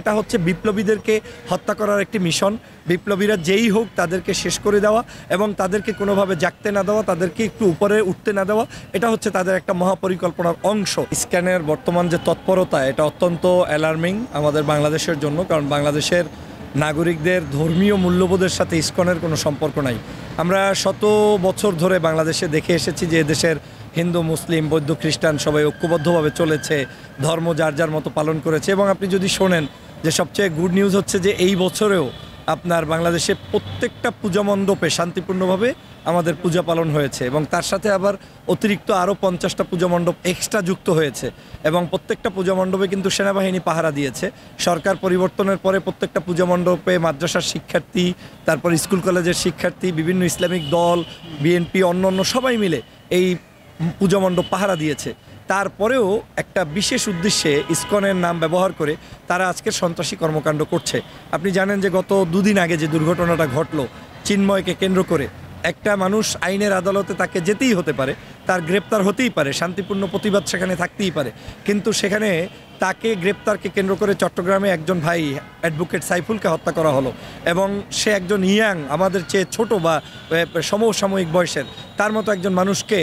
এটা হচ্ছে বিপ্লবীদেরকে হত্যা করার একটি মিশন। বিপ্লবীরা যেই হোক তাদেরকে শেষ করে দেওয়া এবং তাদেরকে কোনোভাবে জাগতে না দেওয়া, তাদেরকে একটু উপরে উঠতে না দেওয়া, এটা হচ্ছে তাদের একটা মহাপরিকল্পনার অংশ। ইস্কনের বর্তমান যে তৎপরতা, এটা অত্যন্ত অ্যালার্মিং আমাদের বাংলাদেশের জন্য, কারণ বাংলাদেশের নাগরিকদের ধর্মীয় মূল্যবোধের সাথে ইস্কনের কোনো সম্পর্ক নাই। আমরা শত বছর ধরে বাংলাদেশে দেখে এসেছি যে এদেশের হিন্দু, মুসলিম, বৌদ্ধ, খ্রিস্টান সবাই ঐক্যবদ্ধভাবে চলেছে, ধর্ম যার যার মতো পালন করেছে। এবং আপনি যদি শোনেন যে সবচেয়ে গুড নিউজ হচ্ছে যে এই বছরেও আপনার বাংলাদেশে প্রত্যেকটা পূজা মণ্ডপে শান্তিপূর্ণভাবে আমাদের পূজা পালন হয়েছে, এবং তার সাথে আবার অতিরিক্ত আরও 50টা পূজা মণ্ডপ এক্সট্রা যুক্ত হয়েছে, এবং প্রত্যেকটা পূজা মণ্ডপে কিন্তু সেনাবাহিনী পাহারা দিয়েছে। সরকার পরিবর্তনের পরে প্রত্যেকটা পূজা মণ্ডপে মাদ্রাসার শিক্ষার্থী, তারপর স্কুল কলেজের শিক্ষার্থী, বিভিন্ন ইসলামিক দল, বিএনপি, অন্য সবাই মিলে এই পূজা মণ্ডপ পাহারা দিয়েছে। তারপরেও একটা বিশেষ উদ্দেশ্যে ইসকনের নাম ব্যবহার করে তারা আজকের সন্ত্রাসী কর্মকাণ্ড করছে। আপনি জানেন যে গত দুদিন আগে যে দুর্ঘটনাটা ঘটলো চিন্ময়কে কেন্দ্র করে, একটা মানুষ আইনের আদালতে তাকে যেতেই হতে পারে, তার গ্রেপ্তার হতেই পারে, শান্তিপূর্ণ প্রতিবাদ সেখানে থাকতেই পারে, কিন্তু সেখানে তাকে গ্রেপ্তারকে কেন্দ্র করে চট্টগ্রামে একজন ভাই অ্যাডভোকেট সাইফুলকে হত্যা করা হলো, এবং সে একজন ইয়াং, আমাদের চেয়ে ছোট বা সমসাময়িক বয়সের, তার মতো একজন মানুষকে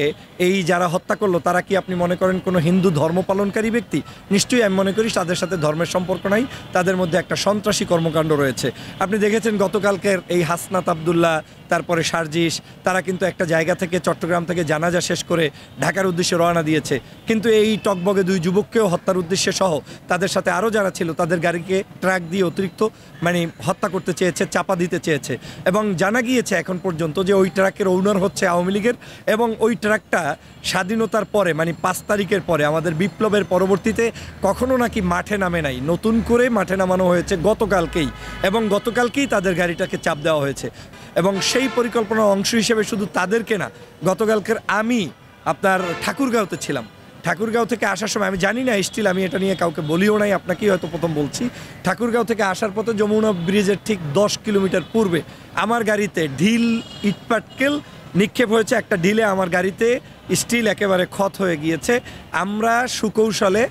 এই যারা হত্যা করলো তারা কি আপনি মনে করেন কোনো হিন্দু ধর্ম পালনকারী ব্যক্তি? নিশ্চয়ই আমি মনে করি তাদের সাথে ধর্মের সম্পর্ক নাই, তাদের মধ্যে একটা সন্ত্রাসী কর্মকাণ্ড রয়েছে। আপনি দেখেছেন গতকালকের এই হাসনাত আবদুল্লাহ, তারপরে সার্জিস, তারা কিন্তু একটা জায়গা থেকে চট্টগ্রাম থেকে জানাজা শেষ করে ঢাকার উদ্দেশ্যে রওনা দিয়েছে, কিন্তু এই টকবগে দুই যুবককেও হত্যার উদ্দেশ্যে সহ তাদের সাথে আরও যারা ছিল তাদের গাড়িকে ট্রাক দিয়ে অতিরিক্ত হত্যা করতে চেয়েছে, চাপা দিতে চেয়েছে। এবং জানা গিয়েছে এখন পর্যন্ত যে ওই ট্রাকের ওনার হচ্ছে আওয়ামী লীগের, এবং ওই ট্রাকটা স্বাধীনতার পরে 5 তারিখের পরে আমাদের বিপ্লবের পরবর্তীতে কখনো নাকি মাঠে নামে নাই, নতুন করে মাঠে নামানো হয়েছে গতকালকেই, এবং গতকালকেই তাদের গাড়িটাকে চাপ দেওয়া হয়েছে। এবং সেই পরিকল্পনার অংশ হিসেবে শুধু তাদেরকে না, গতকালকের আমি আপনার ঠাকুরগাঁওতে ছিলাম, ঠাকুরগাঁও থেকে আসার সময় আমি জানি না, স্টিল আমি এটা নিয়ে কাউকে বলিও নাই, আপনাকেই হয়তো প্রথম বলছি, ঠাকুরগাঁও থেকে আসার পথে যমুনা ব্রিজের ঠিক 10 কিলোমিটার পূর্বে আমার গাড়িতে ঢিল, ইটপাটকেল নিক্ষেপ হয়েছে। একটা ঢিলে আমার গাড়িতে স্টিল একেবারে ক্ষত হয়ে গিয়েছে। আমরা সুকৌশলে,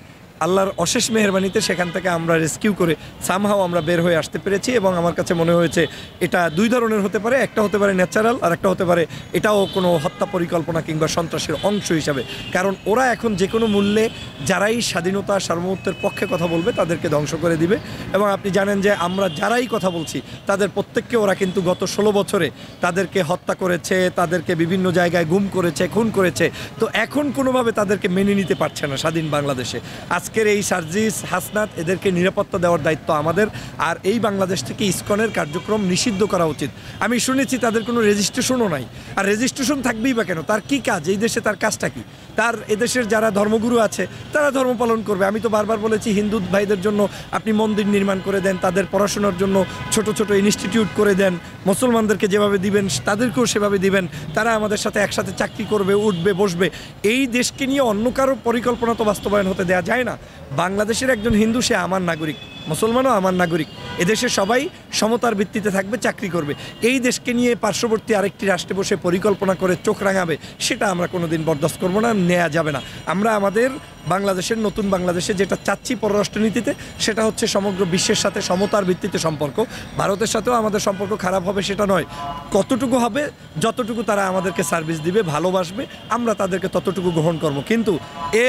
আল্লাহর অশেষ মেহেরবানিতে সেখান থেকে আমরা রেস্কিউ করে সামহাও আমরা বের হয়ে আসতে পেরেছি। এবং আমার কাছে মনে হয়েছে এটা দুই ধরনের হতে পারে, একটা হতে পারে ন্যাচারাল, আর একটা হতে পারে এটাও কোনো হত্যা পরিকল্পনা কিংবা সন্ত্রাসের অংশ হিসাবে। কারণ ওরা এখন যে কোনো মূল্যে যারাই স্বাধীনতা সার্বভৌমত্বের পক্ষে কথা বলবে তাদেরকে ধ্বংস করে দিবে। এবং আপনি জানেন যে আমরা যারাই কথা বলছি তাদের প্রত্যেককে ওরা কিন্তু গত 16 বছরে তাদেরকে হত্যা করেছে, তাদেরকে বিভিন্ন জায়গায় গুম করেছে, খুন করেছে। তো এখন কোনোভাবে তাদেরকে মেনে নিতে পারছে না স্বাধীন বাংলাদেশে। আজকের এই সার্জিস, হাসনাত, এদেরকে নিরাপত্তা দেওয়ার দায়িত্ব আমাদের। আর এই বাংলাদেশ থেকে ইসকনের কার্যক্রম নিষিদ্ধ করা উচিত। আমি শুনেছি তাদের কোনো রেজিস্ট্রেশনও নাই, আর রেজিস্ট্রেশন থাকবেই বা কেন? তার কি কাজ এই দেশে? তার কাজটা কি? তার এদেশের যারা ধর্মগুরু আছে তারা ধর্ম পালন করবে। আমি তো বারবার বলেছি হিন্দু ভাইদের জন্য আপনি মন্দির নির্মাণ করে দেন, তাদের পড়াশোনার জন্য ছোট ছোট ইনস্টিটিউট করে দেন, মুসলমানদেরকে যেভাবে দিবেন তাদেরকেও সেভাবে দিবেন, তারা আমাদের সাথে একসাথে চাকরি করবে, উঠবে, বসবে। এই দেশকে নিয়ে অন্য কারো পরিকল্পনা তো বাস্তবায়ন হতে দেওয়া যায় না। বাংলাদেশের একজন হিন্দু, সে আমার নাগরিক, মুসলমানও আমার নাগরিক, এদেশে সবাই সমতার ভিত্তিতে থাকবে, চাকরি করবে। এই দেশকে নিয়ে পার্শ্ববর্তী আরেকটি রাষ্ট্রে বসে পরিকল্পনা করে চোখ রাঙাবে, সেটা আমরা কোনোদিন বরদাস্ত করবো না, নেওয়া যাবে না। আমরা আমাদের বাংলাদেশের, নতুন বাংলাদেশে যেটা চাচ্ছি পররাষ্ট্রনীতিতে, সেটা হচ্ছে সমগ্র বিশ্বের সাথে সমতার ভিত্তিতে সম্পর্ক। ভারতের সাথেও আমাদের সম্পর্ক খারাপ হবে সেটা নয়, কতটুকু হবে, যতটুকু তারা আমাদেরকে সার্ভিস দিবে, ভালোবাসবে, আমরা তাদেরকে ততটুকু গ্রহণ করব। কিন্তু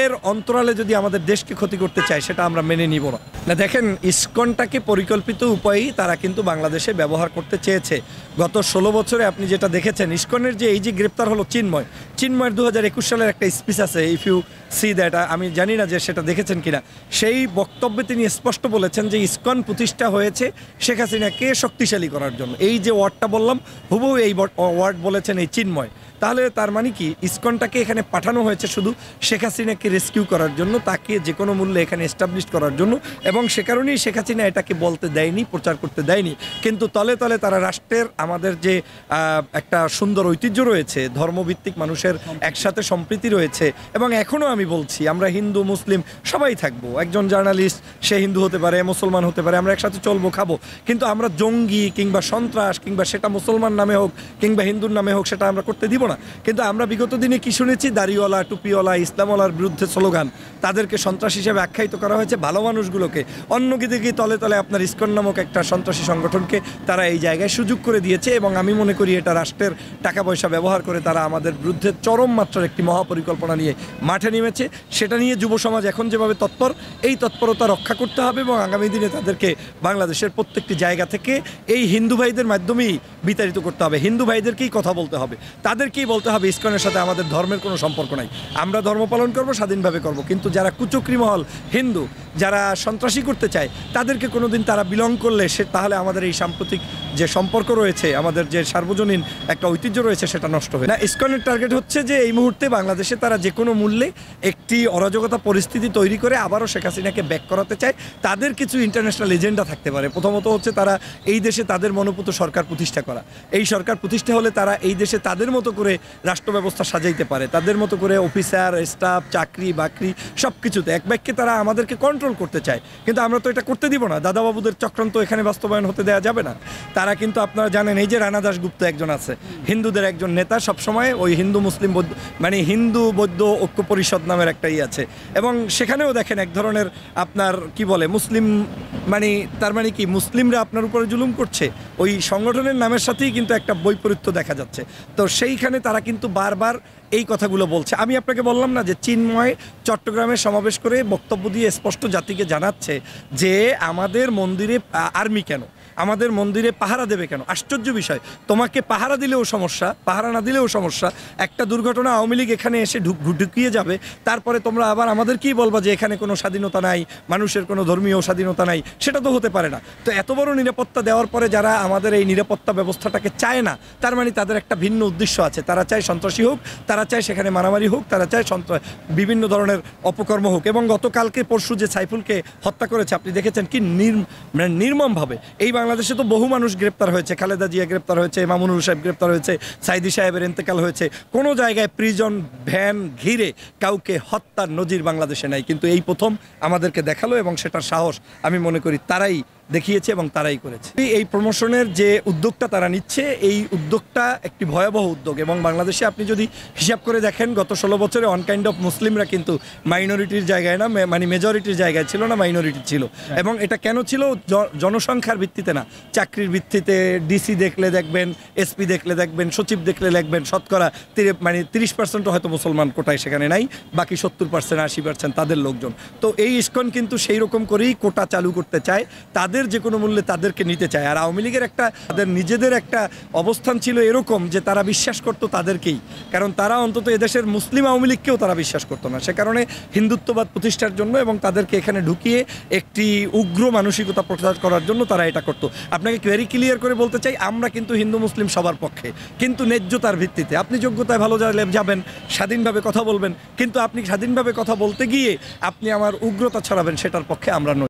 এর অন্তরালে যদি আমাদের দেশকে ক্ষতি করতে চায় সেটা আমরা মেনে নিব না। দেখেন, ইসকনটাকে পরিকল্পিত উপায়েই তারা কিন্তু বাংলাদেশে ব্যবহার করতে চেয়েছে। গত 16 বছরে আপনি যেটা দেখেছেন, ইসকনের যে এই যে গ্রেপ্তার হলো চিন্ময়ের 2021 সালের একটা স্পিচ আছে, ইফ ইউ সি দ্যাট, আমি জানি না যে সেটা দেখেছেন কিনা। সেই বক্তব্যে তিনি স্পষ্ট বলেছেন যে ইসকন প্রতিষ্ঠা হয়েছে শেখ হাসিনাকে শক্তিশালী করার জন্য। এই যে ওয়ার্ডটা বললাম, হুবহু এই ওয়ার্ড বলেছেন এই চিন্ময়। তাহলে তার মানে কি, ইসকনটাকে এখানে পাঠানো হয়েছে শুধু শেখ হাসিনাকে রেস্কিউ করার জন্য, তাকে যে কোনো মূল্যে এখানে এস্টাবলিশ করার জন্য। এবং সে কারণেই শেখ হাসিনা এটাকে বলতে দেয়নি, প্রচার করতে দেয়নি। হয়নি, কিন্তু তলে তলে তারা রাষ্ট্রের আমাদের যে একটা সুন্দর ঐতিহ্য রয়েছে, ধর্মভিত্তিক মানুষের একসাথে সম্প্রীতি রয়েছে, এবং এখনও আমি বলছি আমরা হিন্দু মুসলিম সবাই থাকবো। একজন জার্নালিস্ট সে হিন্দু হতে পারে, মুসলমান হতে পারে, আমরা একসাথে চলবো খাবো, কিন্তু আমরা জঙ্গি কিংবা সন্ত্রাস কিংবা সেটা মুসলমান নামে হোক কিংবা হিন্দুর নামে হোক সেটা আমরা করতে দিব না। কিন্তু আমরা বিগত দিনে কি শুনেছি, দাড়িওয়ালা টুপিওয়ালা ইসলামওয়ালার বিরুদ্ধে স্লোগান, তাদেরকে সন্ত্রাস হিসেবে আখ্যায়িত করা হয়েছে, ভালো মানুষগুলোকে অন্যদিকে তলে তলে আপনার ইসকন নামক একটা সন্ত্রাসী সংগঠনকে তারা এই জায়গায় সুযোগ করে দিয়েছে। এবং আমি মনে করি এটা রাষ্ট্রের টাকা পয়সা ব্যবহার করে তারা আমাদের বিরুদ্ধে চরম মাত্রার একটি মহাপরিকল্পনা নিয়ে মাঠে নেমেছে। সেটা নিয়ে যুব সমাজ এখন যেভাবে তৎপর, এই তৎপরতা রক্ষা করতে হবে এবং আগামী দিনে তাদেরকে বাংলাদেশের প্রত্যেকটি জায়গা থেকে এই হিন্দু ভাইদের মাধ্যমেই বিতাড়িত করতে হবে। হিন্দু ভাইদেরকেই কথা বলতে হবে, তাদেরকেই বলতে হবে ইসকনের সাথে আমাদের ধর্মের কোনো সম্পর্ক নাই, আমরা ধর্ম পালন করব, স্বাধীনভাবে করব। কিন্তু যারা কুচক্রী মহল হিন্দু, যারা সন্ত্রাসী করতে চায়, তাদেরকে কোনোদিন তারা বিলং করলে তাহলে আমাদের এই সাম্প্রতিক যে সম্পর্ক রয়েছে, আমাদের যে সার্বজনীন একটা ঐতিহ্য রয়েছে, সেটা নষ্ট হয় না। ইসকনের টার্গেট হচ্ছে যে এই মুহূর্তে বাংলাদেশে তারা যে কোনো মূল্যে একটি অরাজকতা পরিস্থিতি তৈরি করে আবারও শেখ হাসিনাকে ব্যাক করাতে চায়। তাদের কিছু ইন্টারন্যাশনাল এজেন্ডা থাকতে পারে। প্রথমত হচ্ছে তারা এই দেশে তাদের মনোপুত সরকার প্রতিষ্ঠা করা। এই সরকার প্রতিষ্ঠা হলে তারা এই দেশে তাদের মতো করে রাষ্ট্র ব্যবস্থা সাজাইতে পারে, তাদের মতো করে অফিসার স্টাফ চাকরি বাকরি সব কিছুতে এক বাক্যে তারা আমাদেরকে কন্ট্রোল করতে চায়। কিন্তু আমরা তো এটা করতে দিব না, দাদাবাবুদের চক্রান্ত এখানে বাস্তবায়ন হতে দেওয়া যাবে না। তারা কিন্তু আপনারা জানেন, এই যে রানা দাশগুপ্ত একজন আছে, হিন্দুদের একজন নেতা, সবসময় ওই হিন্দু মুসলিম বৌদ্ধ মানে হিন্দু বৌদ্ধ ঐক্য পরিষদ নামের একটা আছে, এবং সেখানেও দেখেন এক ধরনের আপনার কি বলে মুসলিম মানে তার মানে কি মুসলিমরা আপনার উপরে জুলুম করছে, ওই সংগঠনের নামের সাথেই কিন্তু একটা বৈপরীত্য দেখা যাচ্ছে। তো সেইখানে তারা কিন্তু বারবার এই কথাগুলো বলছে। আমি আপনাকে বললাম না যে চিন্ময় চট্টগ্রামে সমাবেশ করে বক্তব্য দিয়ে স্পষ্ট জাতিকে জানাচ্ছে যে আমাদের মন্দিরে আর্মি কেন, আমাদের মন্দিরে পাহারা দেবে কেন? আশ্চর্য বিষয়, তোমাকে পাহারা দিলেও সমস্যা, পাহারা না দিলেও সমস্যা। একটা দুর্ঘটনা আওয়ামী লীগ এখানে এসে ঢুকিয়ে যাবে, তারপরে তোমরা আবার আমাদের কি বলবা যে এখানে কোনো স্বাধীনতা নাই, মানুষের কোনো ধর্মীয় স্বাধীনতা নাই? সেটা তো হতে পারে না। তো এত বড় নিরাপত্তা দেওয়ার পরে যারা আমাদের এই নিরাপত্তা ব্যবস্থাটাকে চায় না, তার মানে তাদের একটা ভিন্ন উদ্দেশ্য আছে। তারা চায় সন্ত্রাসী হোক, তারা চায় সেখানে মারামারি হোক, তারা চায় বিভিন্ন ধরনের অপকর্ম হোক। এবং গতকালকে পরশু যে সাইফুলকে হত্যা করেছে আপনি দেখেছেন কি নির্মমভাবে। এই বাংলাদেশে তো বহু মানুষ গ্রেপ্তার হয়েছে, খালেদা জিয়া গ্রেপ্তার হয়েছে, মামুনুল সাহেব গ্রেপ্তার হয়েছে, সাইদি সাহেবের ইন্তেকাল হয়েছে, কোনো জায়গায় প্রিজন ভ্যান ঘিরে কাউকে হত্যার নজির বাংলাদেশে নাই। কিন্তু এই প্রথম আমাদেরকে দেখালো, এবং সেটার সাহস আমি মনে করি তারাই দেখিয়েছে এবং তারাই করেছে। এই প্রমোশনের যে উদ্যোগটা তারা নিচ্ছে, এই উদ্যোগটা একটি ভয়াবহ উদ্যোগ। এবং বাংলাদেশে আপনি যদি হিসাব করে দেখেন, গত 16 বছরে অন কাইন্ড অফ মুসলিমরা কিন্তু মাইনরিটির জায়গায় না, মানে মেজরিটির জায়গায় ছিল না, মাইনরিটি ছিল। এবং এটা কেন ছিল? জনসংখ্যার ভিত্তিতে না, চাকরির ভিত্তিতে। ডিসি দেখলে দেখবেন, এসপি দেখলে দেখবেন, সচিব দেখলে দেখবেন, শতকরা 30% হয়তো মুসলমান কোটায় সেখানে নাই, বাকি 70% 80% তাদের লোকজন। তো এই ইসকন কিন্তু সেই রকম করেই কোটা চালু করতে চায়, তাদের যে কোনো মূল্যে তাদেরকে নিতে চায়। আর আওয়ামী লীগের একটা তাদের নিজেদের একটা অবস্থান ছিল এরকম যে তারা বিশ্বাস করতো তাদেরকেই, কারণ তারা অন্তত এদেশের মুসলিম আওয়ামী লীগকেও তারা বিশ্বাস করতো না। সে কারণে হিন্দুত্ববাদ প্রতিষ্ঠার জন্য এবং তাদেরকে এখানে ঢুকিয়ে একটি উগ্র মানসিকতা প্রচার করার জন্য তারা এটা করতো। আপনাকে ভেরি ক্লিয়ার করে বলতে চাই, আমরা কিন্তু হিন্দু মুসলিম সবার পক্ষে, কিন্তু ন্যায্যতার ভিত্তিতে। আপনি যোগ্যতায় ভালো যাবেন, স্বাধীনভাবে কথা বলবেন, কিন্তু আপনি স্বাধীনভাবে কথা বলতে গিয়ে আপনি আমার উগ্রতা ছড়াবেন, সেটার পক্ষে আমরা নই।